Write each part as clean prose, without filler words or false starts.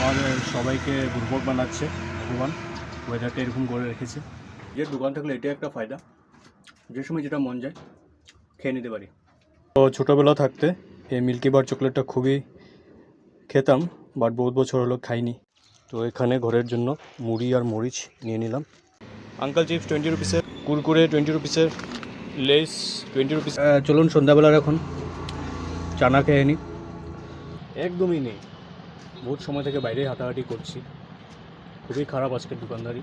আমাদের সবাইকে দুর্ভোগ বানাচ্ছে ভগবান, ওয়েদারটা এরকম করে রেখেছে। যে দোকান থাকলে এটাই একটা ফায়দা, যে সময় যেটা মন যায় খেয়ে নিতে পারি। তো ছোটোবেলা থাকতে এই মিল্কি বার চকলেটটা খুবই খেতাম, বাট বহুত বছর হলো খাইনি। তো এখানে ঘরের জন্য মুড়ি আর মরিচ নিয়ে নিলাম। আঙ্কাল চিপস 20 রুপিসের, কুরকুরে 20 রুপিসের, লেস 20 রুপিস। চলুন সন্ধ্যাবেলার এখন চানা খেয়ে নিই। একদমই নেই, বহুত সময় থেকে বাইরে হাঁটাহাঁটি করছি, খুবই খারাপ আজকের দোকানদারি।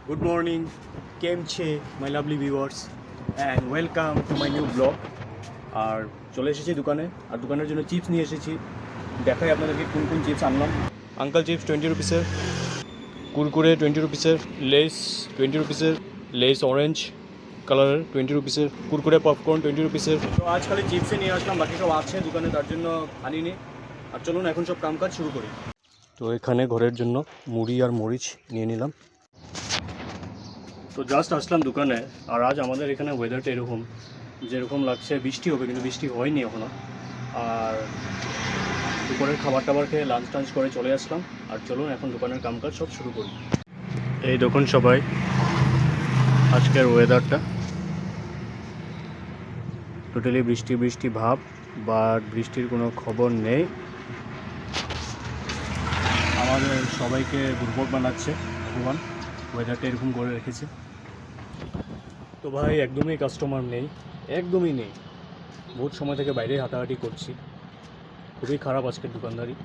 গুড মর্নিং, কেম ছে my lovely viewers and welcome to my new blog. আর চলে এসেছি দোকানে, আর দোকানের জন্য চিপস নিয়ে এসেছি। দেখাই আপনাদেরকে কোন কোন চিপস আনলাম। আঙ্কাল চিপস 20 রুপিসের, কুরকুরে 20 রুপিসের, লেস 20 রুপিসের, লেস অরেঞ্জ কালারের 20 রুপিসের, কুরকুরে পপকর্ন 20 রুপিসের। তো আজ খালি চিপসে নিয়ে আসলাম, বাকি সব আছে দোকানে, তার জন্য আনিনি। আর চলুন এখন সব কামকাজ শুরু করি। তো এখানে ঘরের জন্য মুড়ি আর মরিচ নিয়ে নিলাম। তো জাস্ট আসলাম দোকানে, আর আজ আমাদের এখানে ওয়েদারটা এরকম, যেরকম লাগছে বৃষ্টি হবে, কিন্তু বৃষ্টি হয়নি এখনও। আর দুপুরের খাবার টাবার খেয়ে লাঞ্চ টাঞ্চ করে চলে আসলাম। আর চলুন এখন দোকানের কামকাজ সব শুরু করি। এই দেখুন সবাই আজকের ওয়েদারটা, টোটালি বৃষ্টি বৃষ্টি ভাব, বাট বৃষ্টির কোনো খবর নেই। আমাদের সবাইকে দুর্ভোগ বানাচ্ছে ভগবান, ওয়েদারটা এরকম করে রেখেছে। তো ভাই একদমই কাস্টমার নেই, একদমই নেই। বহুত সময় থেকে বাইরে হাঁটাহাঁটি করছি, খুবই খারাপ আজকের দোকানদারি।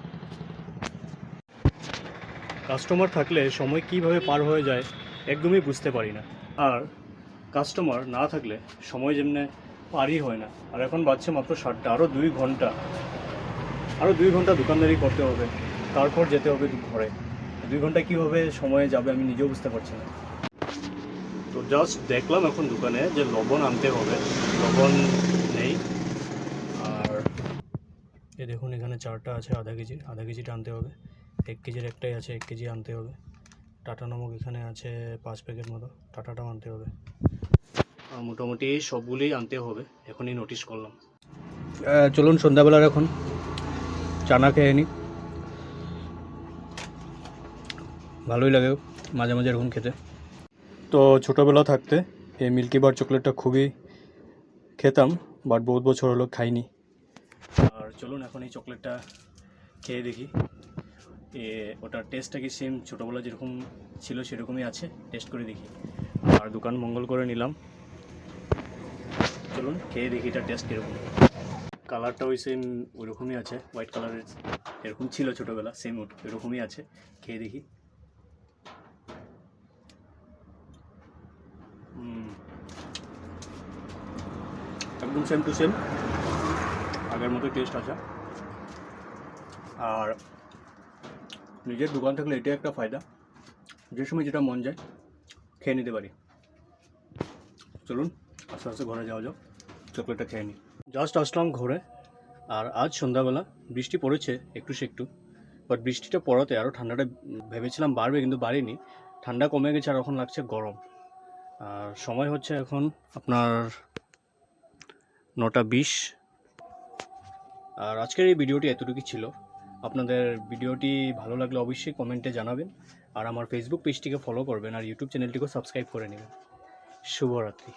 কাস্টমার থাকলে সময় কীভাবে পার হয়ে যায় একদমই বুঝতে পারি না, আর কাস্টমার না থাকলে সময় যেমনি পারই হয় না। আর এখন বাজছে মাত্র 7টা, আরও 2 ঘন্টা দোকানদারি করতে হবে, তারপর যেতে হবে ঘরে। 2 ঘন্টা কীভাবে সময়ে যাবে আমি নিজেও বুঝতে পারছি না। তো জাস্ট দেখলাম এখন দোকানে যে লবণ আনতে হবে, লবণ নেই। আর এ দেখুন এখানে 4টা আছে, আধা কেজিটা আনতে হবে। 1 কেজির একটাই আছে, 1 কেজি আনতে হবে। টাটা নমক এখানে আছে 5 প্যাকেট মতো, টাটাটাও আনতে হবে। মোটামুটি সবগুলোই আনতে হবে, এখনই নোটিশ করলাম। চলুন সন্ধ্যাবেলার এখন চানা খেয়ে নিই। ভালোই লাগে মাঝে মাঝে এরকম খেতে। তো ছোটোবেলা থাকতে এই মিল্কি বার চকলেটটা খুবই খেতাম, বাট বহুত বছর হলো খাইনি। আর চলুন এখন এই চকলেটটা খেয়ে দেখি ওটার টেস্টটা কি সেম ছোটোবেলা যেরকম ছিল সেরকমই আছে, টেস্ট করে দেখি। আর দোকান মঙ্গল করে নিলাম, চলুন খেয়ে দেখি এটা টেস্ট কীরকম। কালারটা ওই সেম ওইরকমই আছে, হোয়াইট কালারের এরকম ছিল ছোটোবেলা, সেম ওইরকমই আছে। খেয়ে দেখি। একদম সেম টু সেম, আগের মতো টেস্ট আছে। আর নিজের দোকান থাকলে এটাই একটা ফায়দা, যে সময় যেটা মন যায় খেয়ে নিতে পারি। চলুন আস্তে আস্তে ঘরে যাওয়া যাক, চকলেটটা খেয়ে নিই। জাস্ট আসলাম ঘরে, আর আজ সন্ধ্যাবেলা বৃষ্টি পড়েছে একটু সে একটু, বাট বৃষ্টিটা পড়াতে আরও ঠান্ডাটা ভেবেছিলাম বাড়বে, কিন্তু বাড়েনি। ঠান্ডা কমে গেছে, আর এখন লাগছে গরম। আর সময় হচ্ছে এখন আপনার 9টা 20। আর আজকের এই ভিডিওটি এতটুকুই ছিল। আপনাদের ভিডিওটি ভালো লাগলে অবশ্যই কমেন্টে জানাবেন, আর আমার ফেসবুক পেজটিকে ফলো করবেন, আর ইউটিউব চ্যানেলটিকেও সাবস্ক্রাইব করে নেবেন। শুভরাত্রি।